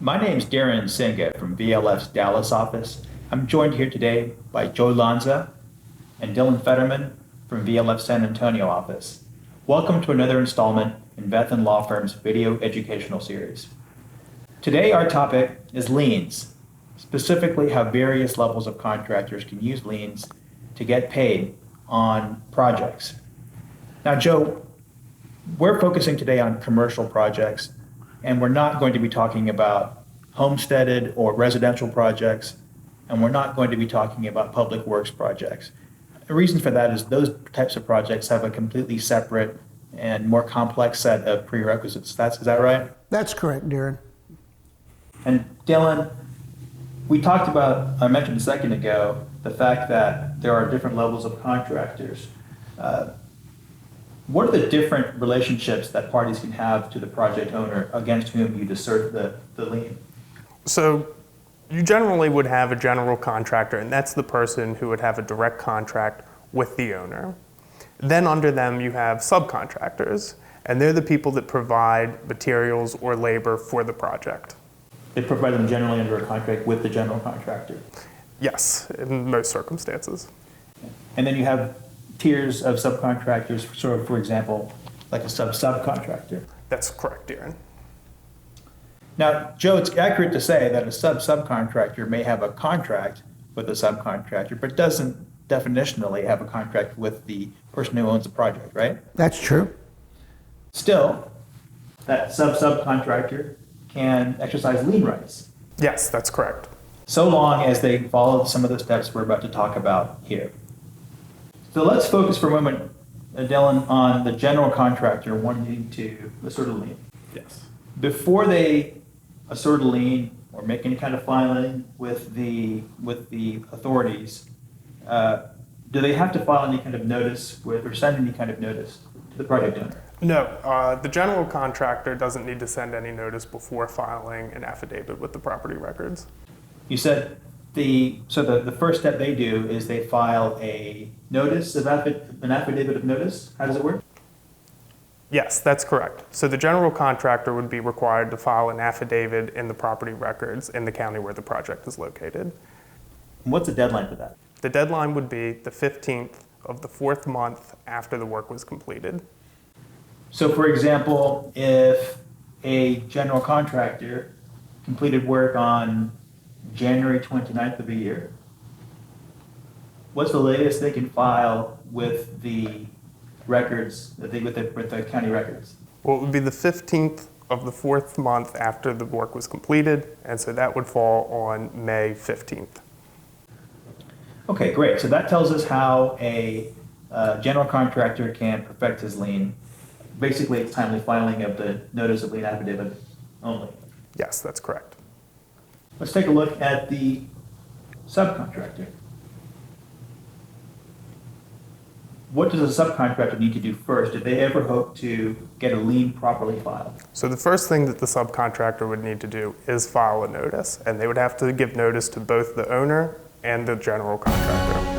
My name is Darren Senga from VLF's Dallas office. I'm joined here today by Joe Lanza and Dylan Fetterman from VLF San Antonio office. Welcome to another installment in Beth & Law Firm's video educational series. Today our topic is liens, specifically how various levels of contractors can use liens to get paid on projects. Now, Joe, we're focusing today on commercial projects, and we're not going to be talking about homesteaded or residential projects, and we're not going to be talking about public works projects. The reason for that is those types of projects have a completely separate and more complex set of prerequisites. Is that right? That's correct, Darren. And Dylan, I mentioned a second ago, the fact that there are different levels of contractors. What are the different relationships that parties can have to the project owner against whom you'd assert the lien? So you generally would have a general contractor, and that's the person who would have a direct contract with the owner. Then under them you have subcontractors, and they're the people that provide materials or labor for the project. They provide them generally under a contract with the general contractor. Yes, in most circumstances. And then you have tiers of subcontractors, sort of, for example, like a subcontractor. That's correct, Darren. Now, Joe, it's accurate to say that a subcontractor may have a contract with a subcontractor, but doesn't definitionally have a contract with the person who owns the project, right? That's true. Still, that subcontractor can exercise lien rights, Yes, that's correct. so long as they follow some of the steps we're about to talk about here. So let's focus for a moment, Dylan, on the general contractor wanting to assert a lien. Yes. Before they assert a lien or make any kind of filing with the authorities, do they have to file any kind of notice or send any kind of notice to the project owner? No, the general contractor doesn't need to send any notice before filing an affidavit with the property records. You said the first step they do is they file an affidavit of notice. How does it work? Yes, that's correct. So the general contractor would be required to file an affidavit in the property records in the county where the project is located. And what's the deadline for that? The deadline would be the 15th of the fourth month after the work was completed. So, for example, if a general contractor completed work on January 29th of the year, what's the latest they can file with the records, with the county records? Well, it would be the 15th of the fourth month after the work was completed, and so that would fall on May 15th. Okay, great. So that tells us how a general contractor can perfect his lien. Basically, it's timely filing of the notice of lien affidavit only. Yes, that's correct. Let's take a look at the subcontractor. What does a subcontractor need to do first if they ever hope to get a lien properly filed? So the first thing that the subcontractor would need to do is file a notice, and they would have to give notice to both the owner and the general contractor.